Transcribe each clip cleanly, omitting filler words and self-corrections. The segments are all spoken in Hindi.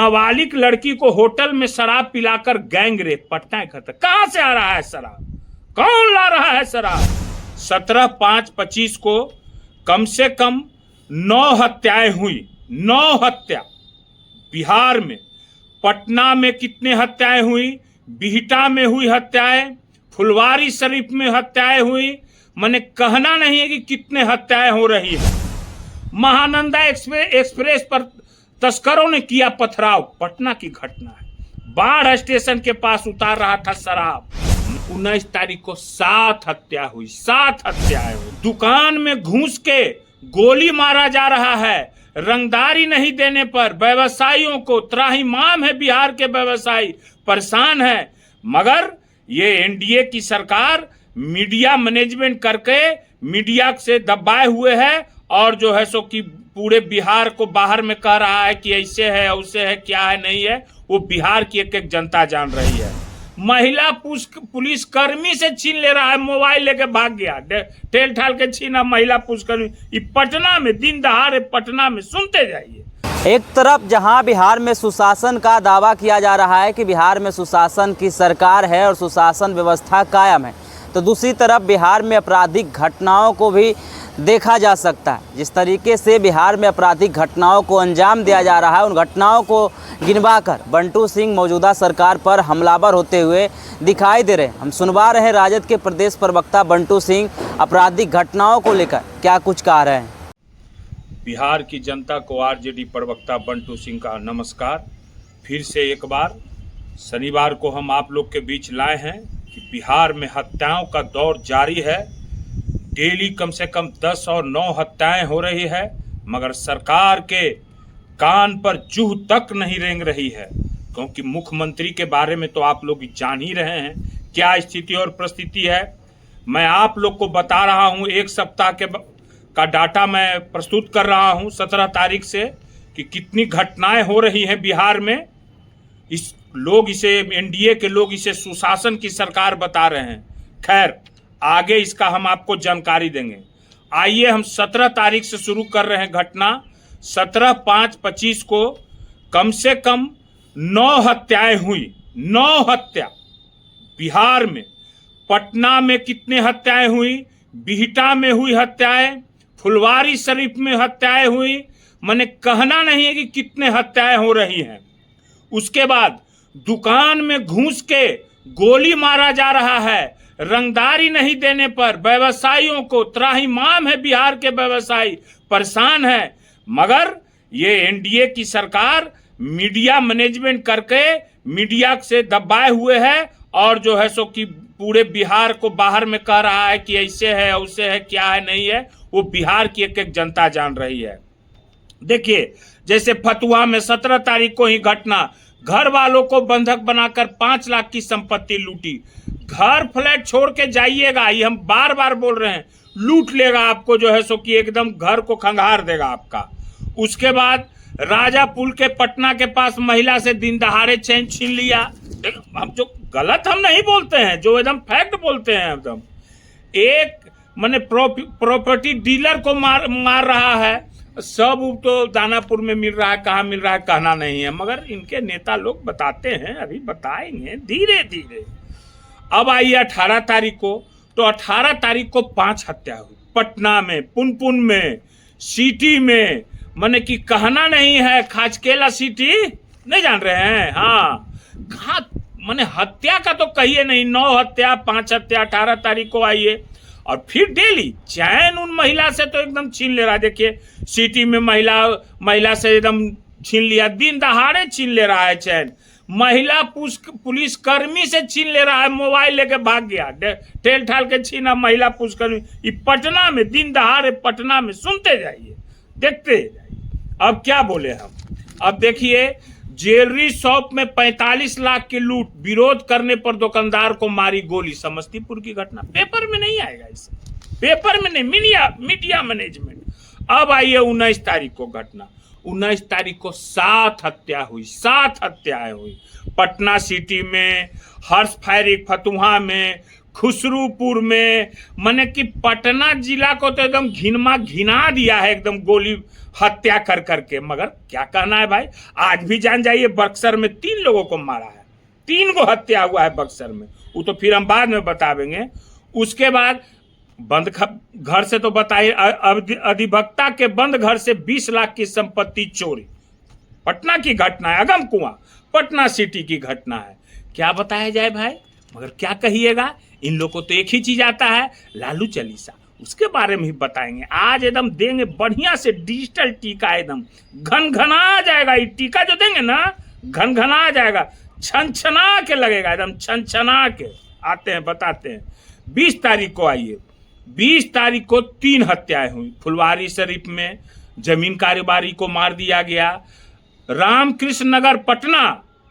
नाबालिग लड़की को होटल में शराब पिलाकर गैंग रेप, पटना एकत्र। कहां से आ रहा है शराब, कौन ला रहा है शराब? 17/5/25 को कम से कम 9 हत्याएं हुई, 9 हत्या बिहार में। पटना में कितने हत्याएं हुई, बिहटा में हुई हत्याएं, फुलवारी शरीफ में हत्याएं हुई, मैंने कहना नहीं है कि कितने हत्याएं हो रही है। महानंदा एक्सप्रेस पर तस्करों ने किया पथराव, पटना की घटना है। बाढ़ स्टेशन के पास उतार रहा था शराब। 19 तारीख को 7 हत्या हुई, 7 हत्याएं हुई। दुकान में घुस के गोली मारा जा रहा है, रंगदारी नहीं देने पर व्यवसायियों को त्राहिमाम है। बिहार के व्यवसायी परेशान है, मगर ये एनडीए की सरकार मीडिया मैनेजमेंट करके मीडिया से दबाए हुए है और जो है सो कि पूरे बिहार को बाहर में कह रहा है कि ऐसे है वैसे है, क्या है नहीं है, वो बिहार की एक एक जनता जान रही है। महिला पुलिस कर्मी से छीन ले रहा है, मोबाइल लेके भाग गया, ठेल ठाल के छीना महिला पुलिसकर्मी। ये पटना में दिन दहाड़े, पटना में, सुनते जाइए। एक तरफ जहां बिहार में सुशासन का दावा किया जा रहा है कि बिहार में सुशासन की सरकार है और सुशासन व्यवस्था कायम है, तो दूसरी तरफ बिहार में आपराधिक घटनाओं को भी देखा जा सकता है। जिस तरीके से बिहार में आपराधिक घटनाओं को अंजाम दिया जा रहा है, उन घटनाओं को गिनवाकर बंटू सिंह मौजूदा सरकार पर हमलावर होते हुए दिखाई दे रहे हैं। हम सुनवा रहे हैं राजद के प्रदेश प्रवक्ता बंटू सिंह आपराधिक घटनाओं को लेकर क्या कुछ कह रहे हैं। बिहार की जनता को आरजेडी प्रवक्ता बंटू सिंह का नमस्कार। फिर से एक बार शनिवार को हम आप लोग के बीच लाए हैं कि बिहार में हत्याओं का दौर जारी है। डेली कम से कम 10 और 9 हत्याएं हो रही है, मगर सरकार के कान पर जूह तक नहीं रेंग रही है। क्योंकि मुख्यमंत्री के बारे में तो आप लोग जान ही रहे हैं क्या स्थिति और परिस्थिति है। मैं आप लोग को बता रहा हूं, एक सप्ताह का डाटा मैं प्रस्तुत कर रहा हूं 17 तारीख से कि कितनी घटनाएं हो रही हैं बिहार में। एनडीए के लोग इसे सुशासन की सरकार बता रहे हैं। खैर, आगे इसका हम आपको जानकारी देंगे। आइए हम 17 तारीख से शुरू कर रहे हैं घटना। 17/5/25 को कम से कम 9 हत्याएं हुई, 9 हत्या बिहार में। पटना में कितने हत्याएं हुई, बिहटा में हुई हत्याएं, फुलवारी शरीफ में हत्याएं हुई, मैंने कहना नहीं है कि कितने हत्याएं हो रही हैं। उसके बाद दुकान में घुस के गोली मारा जा रहा है, रंगदारी नहीं देने पर व्यवसायियों को त्राहिमाम है। बिहार के व्यवसायी परेशान है, मगर ये एनडीए की सरकार मीडिया मैनेजमेंट करके मीडिया से दबाए हुए है और जो है सो कि पूरे बिहार को बाहर में कह रहा है कि ऐसे है वैसे है, क्या है नहीं है, वो बिहार की एक एक जनता जान रही है। देखिए, जैसे फतुहा में 17 तारीख को ही घटना, घर वालों को बंधक बनाकर 5 लाख की संपत्ति लूटी। घर फ्लैट छोड़ के जाइएगा, ये हम बार बार बोल रहे हैं, लूट लेगा आपको, जो है सो कि एकदम घर को खंगार देगा आपका। उसके बाद राजा पुल के पटना के पास महिला से दिन दहाड़े चैन छीन लिया। हम जो गलत हम नहीं बोलते हैं, जो एकदम फैक्ट बोलते हैं। एकदम एक माने प्रॉपर्टी डीलर को मार रहा है। सब तो दानापुर में मिल रहा है, कहाँ मिल रहा है कहना नहीं है, मगर इनके नेता लोग बताते हैं, अभी बताएंगे धीरे धीरे। अब आइए 18 तारीख को, तो 18 तारीख को 5 हत्या हुई पटना में, पुनपुन में, सिटी में, माने कि कहना नहीं है। खाचकेला सिटी नहीं जान रहे हैं? हाँ, कहा माने हत्या का तो कहिए नहीं, 9 हत्या, 5 हत्या 18 तारीख को आइए। और फिर डेली चैन उन महिला से तो एकदम छीन ले रहा है। देखिए, सिटी में महिला से एकदम छीन लिया, दिन दहाड़े छीन ले रहा है चैन। महिला पुलिस कर्मी से छीन ले रहा है, मोबाइल लेके भाग गया, ठेल ठाल के छीना महिला पुलिसकर्मी। ये पटना में दिन दहाड़े, पटना में, सुनते जाइए, देखते जाइए। अब क्या बोले हम। अब देखिए, ज्वेलरी शॉप में 45 लाख की लूट, विरोध करने पर दुकानदार को मारी गोली, समस्तीपुर की घटना। पेपर में नहीं आएगा, इसे पेपर में नहीं, मीडिया मैनेजमेंट। अब आइए 19 तारीख को घटना। 19 तारीख को 7 हत्या हुई, 7 हत्याएं हुई पटना सिटी में, हर्ष फायरिंग फतुहा में, खुसरूपुर में, माने कि पटना जिला को तो एकदम घिना दिया है, एकदम गोली हत्या कर करके। मगर क्या कहना है भाई, आज भी जान जाइए बक्सर में 3 लोगों को मारा है, 3 को हत्या हुआ है बक्सर में। वो तो फिर हम बाद में बतावेंगे। उसके बाद बंद घर से तो बताइए, अधिवक्ता के बंद घर से 20 लाख की संपत्ति चोरी। पटना की घटना है, अगम कुआं पटना सिटी की घटना है। क्या बताया जाए भाई, मगर क्या कहिएगा, इन लोगों को तो एक ही चीज आता है, लालू चालीसा। उसके बारे में ही बताएंगे आज, एकदम देंगे बढ़िया से डिजिटल टीका, एकदम घनघना जाएगा। ये टीका जो देंगे ना, घनघना जाएगा, छनछना के लगेगा, एकदम छनछना के। आते हैं बताते हैं। 20 तारीख को आइए, 20 तारीख को 3 हत्याएं हुई। फुलवारी शरीफ में जमीन कारोबारी को मार दिया गया। रामकृष्ण नगर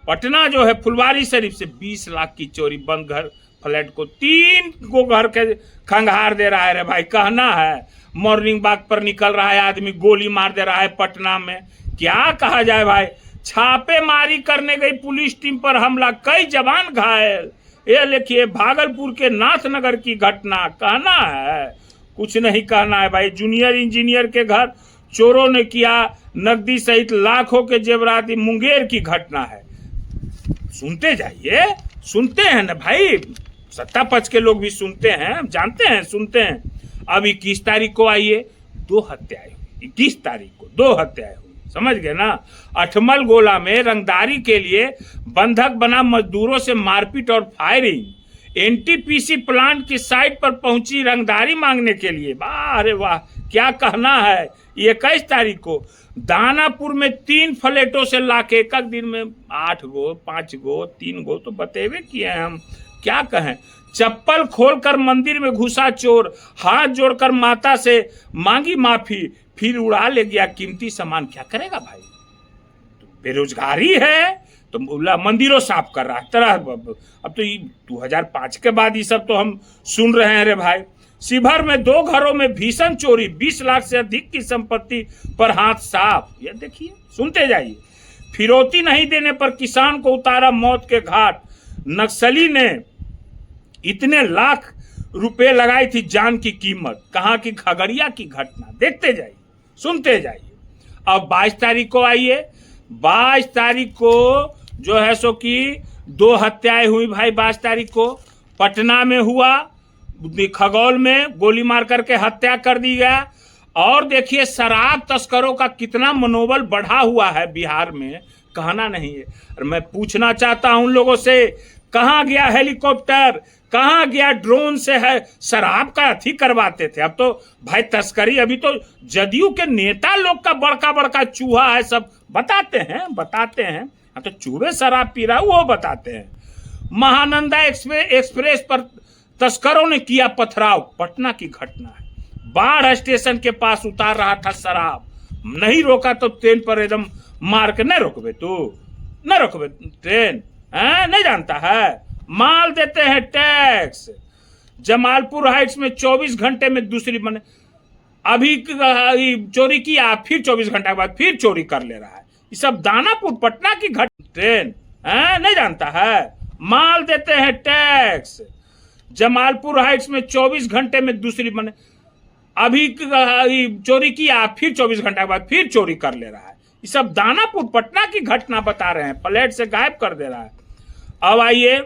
पटना जो है फुलवारी शरीफ से 20 लाख की चोरी, बंद घर फ्लैट को 3 को घर के खंगार दे रहा है। रे भाई कहना है, मॉर्निंग वॉक पर निकल रहा है आदमी, गोली मार दे रहा है पटना में। क्या कहा जाए भाई, छापेमारी करने गई पुलिस टीम पर हमला, कई जवान घायल। ये लिखिए भागलपुर के नाथनगर की घटना। कहना है कुछ नहीं कहना है भाई। जूनियर इंजीनियर के घर चोरों ने किया नकदी सहित लाखों के जेवरात, मुंगेर की घटना है। सुनते जाइए, सुनते हैं ना भाई, सत्ता पक्ष के लोग भी सुनते हैं, जानते हैं, सुनते हैं। अब 21 तारीख को आइए, 2 हत्याएं हुई। 21 तारीख को 2 हत्याएं हुई, समझ गए ना। अठमल गोला में रंगदारी के लिए बंधक बना मजदूरों से मारपीट और फायरिंग। एनटीपीसी प्लांट की साइट पर पहुंची रंगदारी मांगने के लिए। वाह अरे वाह, क्या कहना है। 21 तारीख को दानापुर में 3 फ्लैटों से लाके एक दिन में 8 गो 5 गो 3 गो तो बतेवे किए हैं हम, क्या कहें। चप्पल खोलकर मंदिर में घुसा चोर, हाथ जोड़कर माता से मांगी माफी, फिर उड़ा ले गया कीमती सामान। क्या करेगा भाई, तो बेरोजगारी है तो बोला मंदिरों साफ कर रहा है तरह। अब तो 2005 के बाद ये सब तो हम सुन रहे हैं। रे भाई, शिवहर में 2 घरों में भीषण चोरी, 20 लाख से अधिक की संपत्ति पर हाथ साफ। ये देखिए, सुनते जाइए। फिरौती नहीं देने पर किसान को उतारा मौत के घाट, नक्सली ने इतने लाख रुपए लगाई थी जान की कीमत। कहाँ की, खगड़िया की घटना। देखते जाइए, सुनते जाइए। अब 22 तारीख को आइए, 22 तारीख को जो है सो कि 2 हत्याएं हुई भाई। 22 तारीख को पटना में हुआ, खगौल में गोली मार करके हत्या कर दी गया। और देखिए शराब तस्करों का कितना मनोबल बढ़ा हुआ है बिहार में, कहना नहीं है। और मैं पूछना चाहता हूं उन लोगों से, कहाँ गया हेलीकॉप्टर, कहाँ गया ड्रोन से है शराब का अथी करवाते थे। अब तो भाई तस्करी, अभी तो जदयू के नेता लोग का बड़का बड़का चूहा है, सब बताते हैं। तो चूहे शराब पी रहा वो बताते हैं। महानंदा एक्सप्रेस पर तस्करों ने किया पथराव, पटना की घटना है। बाढ़ स्टेशन के पास उतार रहा था शराब, नहीं रोका तो ट्रेन पर एकदम मार के। नहीं रोकबे तू, नहीं रोकबे ट्रेन, नहीं जानता है। माल देते हैं टैक्स। जमालपुर हाइट्स में 24 घंटे में दूसरी बने, अभी चोरी किया, फिर 24 घंटे के बाद फिर चोरी कर ले रहा है। ये सब दानापुर पटना की घटना। ट्रेन नहीं जानता है। माल देते हैं टैक्स। जमालपुर हाइट्स में 24 घंटे में दूसरी बने, अभी चोरी किया, फिर 24 घंटे के बाद फिर चोरी कर ले रहा है। ये सब दानापुर पटना की घटना बता रहे हैं, प्लेट से गायब कर दे रहा है। अब आइए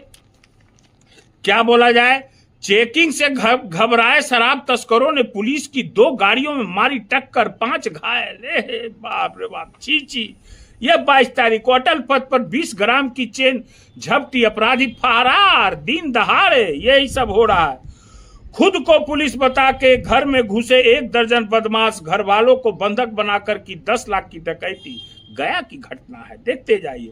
क्या बोला जाए। चेकिंग से घबराए शराब तस्करों ने पुलिस की 2 गाड़ियों में मारी टक्कर, 5 घायल। बाप रे बाप, छी। यह 22 तारीख को अटल पथ पर 20 ग्राम की चेन झपटी, अपराधी फरार, दिन दहाड़े। यही सब हो रहा है। खुद को पुलिस बता के घर में घुसे 1 दर्जन बदमाश, घर वालों को बंधक बनाकर की 10 लाख की डकैती। गया की घटना है, देखते जाइए।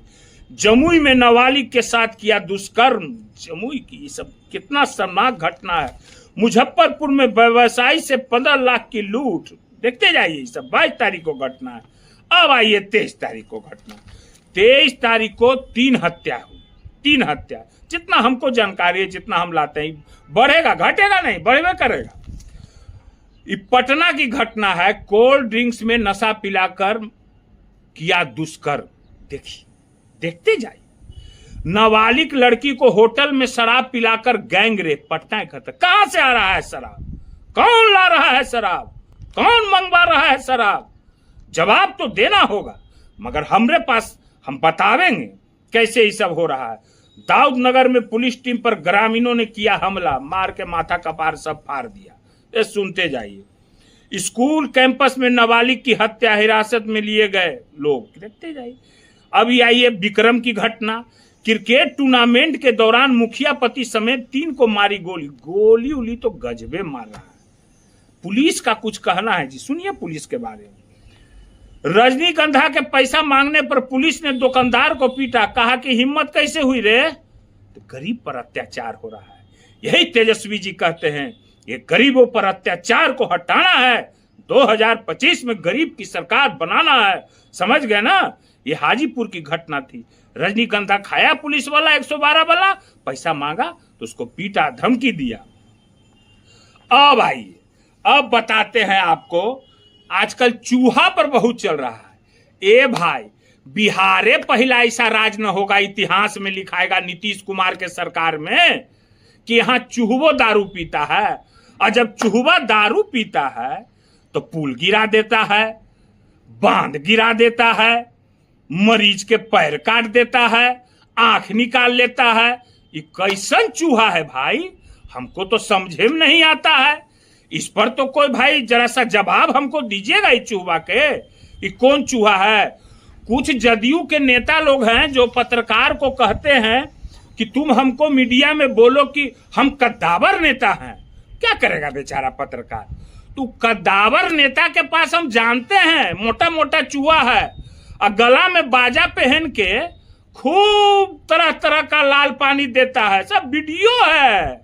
जमुई में नाबालिग के साथ किया दुष्कर्म, जमुई की, ये सब कितना शर्मनाक घटना है। मुजफ्फरपुर में व्यवसायी से 15 लाख की लूट, देखते जाइए। ये सब 22 तारीख को घटना है। अब आइए 23 तारीख को घटना। 23 तारीख को 3 हत्या हुई, 3 हत्या। जितना हमको जानकारी है, जितना हम लाते हैं, बढ़ेगा घटेगा नहीं, बढ़ेगा करेगा। ये पटना की घटना है। कोल्ड ड्रिंक्स में नशा पिलाकर किया दुष्कर्म। देखिए, देखते जाइए। नाबालिग लड़की को होटल में शराब पिलाकर गैंग रेप, पटना खत्म। कहां से आ रहा है शराब? कौन ला रहा है शराब? कौन मंगवा रहा है शराब? जवाब तो देना होगा, मगर हमरे पास हम बतावेंगे कैसे ये सब हो रहा है। दाऊद नगर में पुलिस टीम पर ग्रामीणों ने किया हमला, मार के माथा कपार सब फाड़ दिया। ये सुनते जाइए। स्कूल कैंपस में नाबालिग की हत्या, हिरासत में लिए गए लोग, देखते जाइए। अभी आइए विक्रम की घटना। क्रिकेट टूर्नामेंट के दौरान मुखिया पति समेत 3 को मारी गोली। गोली उली तो गजबे मार रहा है। पुलिस का कुछ कहना है जी, सुनिए पुलिस के बारे में। रजनीगंधा के पैसा मांगने पर पुलिस ने दुकानदार को पीटा, कहा कि हिम्मत कैसे हुई रे? तो गरीब पर अत्याचार हो रहा है। यही तेजस्वी जी कहते हैं, ये गरीबों पर अत्याचार को हटाना है, 2025 में गरीब की सरकार बनाना है। समझ गए ना? ये हाजीपुर की घटना थी। रजनीगंधा खाया पुलिस वाला 112 वाला, पैसा मांगा तो उसको पीटा, धमकी दिया। अब आइए, अब बताते हैं आपको। आजकल चूहा पर बहुत चल रहा है। ए भाई, बिहारे पहला ऐसा राज न होगा, इतिहास में लिखाएगा नीतीश कुमार के सरकार में, कि यहां चूहवो दारू पीता है। और जब चूहवा दारू पीता है तो पुल गिरा देता है, बांध गिरा देता है, मरीज के पैर काट देता है, आंख निकाल लेता है। ये कैसन चूहा है भाई? हमको तो समझे में नहीं आता है। इस पर तो कोई भाई जरा सा जवाब हमको दीजिएगा। इस चूहा के, ये कौन चूहा है? कुछ जदयू के नेता लोग हैं जो पत्रकार को कहते हैं कि तुम हमको मीडिया में बोलो कि हम कद्दावर नेता हैं। क्या करेगा बेचारा पत्रकार? तू कद्दावर नेता के पास हम जानते हैं मोटा मोटा चूहा है, और गला में बाजा पहन के खूब तरह तरह का लाल पानी देता है। सब वीडियो है,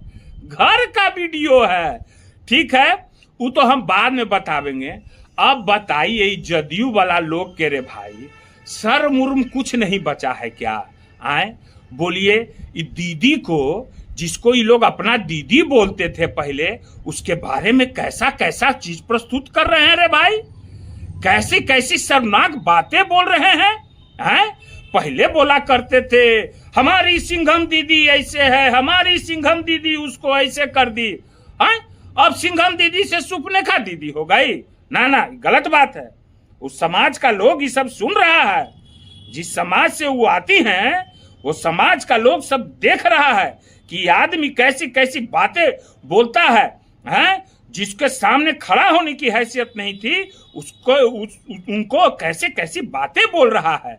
घर का वीडियो है। ठीक है, वो तो हम बाद में बतावेंगे। अब बताइए, जदयू वाला लोग के रे भाई, सर मुर्म कुछ नहीं बचा है क्या? आए बोलिए, दीदी को, जिसको ये लोग अपना दीदी बोलते थे पहले, उसके बारे में कैसा कैसा चीज प्रस्तुत कर रहे हैं रे भाई। कैसी कैसी शर्मनाक बातें बोल रहे हैं। पहले बोला करते थे हमारी सिंघम दीदी ऐसे है, हमारी सिंघम दीदी उसको ऐसे कर दी। अब सिंघम दीदी से सुपनेखा दीदी हो गई। ना ना, गलत बात है। उस समाज का लोग ये सब सुन रहा है। जिस समाज से वो आती हैं, वो समाज का लोग सब देख रहा है कि आदमी कैसी कैसी बातें बोलता है। जिसके सामने खड़ा होने की हैसियत नहीं थी, उसको उनको कैसे कैसी बातें बोल रहा है।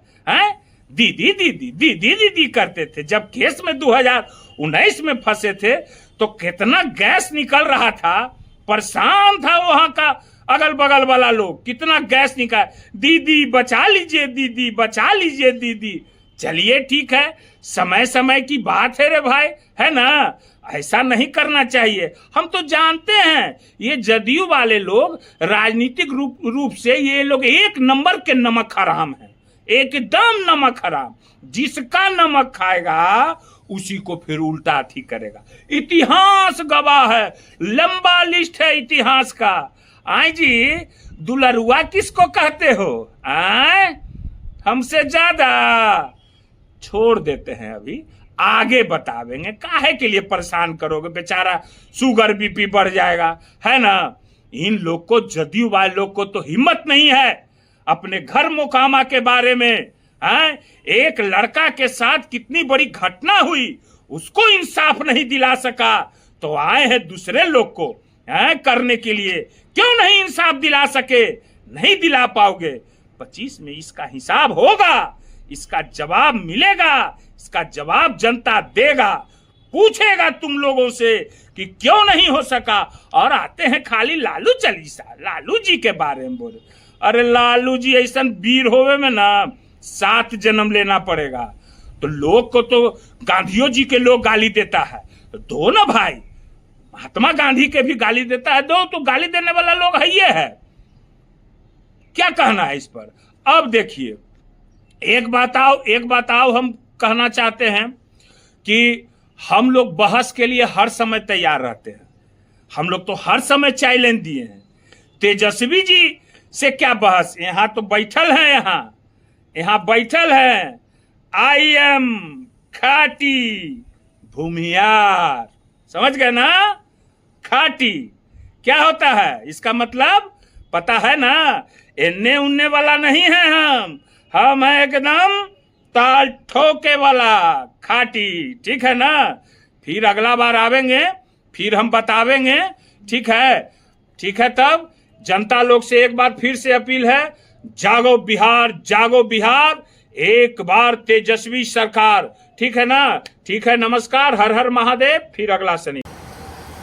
दीदी दीदी दीदी दीदी करते थे। जब केस में 2019 में फंसे थे तो कितना गैस निकल रहा था, परेशान था वहां का अगल बगल वाला लोग, कितना गैस निकाल, दीदी बचा लीजिए, दीदी बचा लीजिए दीदी। चलिए ठीक है, समय समय की बात है रे भाई, है ना? ऐसा नहीं करना चाहिए। हम तो जानते हैं ये जदयू वाले लोग राजनीतिक रूप से ये लोग एक नंबर के नमक हराम है, एकदम नमक हराम। जिसका नमक खाएगा उसी को फिर उल्टा थी करेगा। इतिहास गवाह है, लंबा लिस्ट है इतिहास का। आए जी, दुलरुआ किसको कहते हो? आए हमसे ज्यादा छोड़ देते हैं, अभी आगे बतावेंगे। काहे के लिए परेशान करोगे? बेचारा शुगर बीपी बढ़ जाएगा, है ना? इन लोग को, जदयू वाले लोग को तो हिम्मत नहीं है अपने घर मोकामा के बारे में। एक लड़का के साथ कितनी बड़ी घटना हुई, उसको इंसाफ नहीं दिला सका, तो आए हैं दूसरे लोग को करने के लिए। क्यों नहीं इंसाफ दिला सके? नहीं दिला पाओगे। 25 में इसका हिसाब होगा, इसका जवाब मिलेगा, इसका जवाब जनता देगा, पूछेगा तुम लोगों से कि क्यों नहीं हो सका। और आते हैं खाली लालू चालीसा, लालू जी के बारे में बोले। अरे लालू जी ऐसा वीर होवे में ना 7 जन्म लेना पड़ेगा। तो लोग को तो गांधियों जी के लोग गाली देता है, दो ना भाई, महात्मा गांधी के भी गाली देता है, दो। तो गाली देने वाला लोग है ये है। क्या कहना है इस पर? अब देखिए, एक बात आओ हम कहना चाहते हैं कि हम लोग बहस के लिए हर समय तैयार रहते हैं। हम लोग तो हर समय चैलेंज दिए हैं। तेजस्वी जी से क्या बहस? यहाँ तो बैठल है, यहाँ बैठल है। आई एम खाटी, भूमियार। समझ गए ना? खाटी क्या होता है, इसका मतलब पता है ना? इन्ने उन्ने वाला नहीं है हम है एकदम ताल ठोके वाला, खाटी। ठीक है ना? फिर अगला बार आवेंगे, फिर हम बतावेंगे। ठीक है? ठीक है, तब जनता लोग से एक बार फिर से अपील है, जागो बिहार, जागो बिहार, एक बार तेजस्वी सरकार। ठीक है ना? ठीक है, नमस्कार, हर हर महादेव। फिर अगला शनि।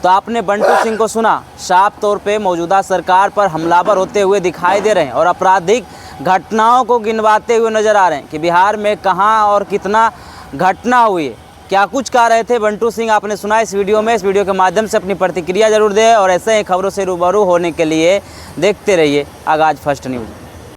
तो आपने बंटू सिंह को सुना, साफ तौर पे मौजूदा सरकार पर हमलावर होते हुए दिखाई दे रहे हैं और आपराधिक घटनाओं को गिनवाते हुए नजर आ रहे हैं कि बिहार में कहां और कितना घटना हुई है। क्या कुछ कह रहे थे बंटू सिंह, आपने सुना इस वीडियो में। इस वीडियो के माध्यम से अपनी प्रतिक्रिया जरूर दें और ऐसे ही खबरों से रूबरू होने के लिए देखते रहिए आगाज फर्स्ट न्यूज़।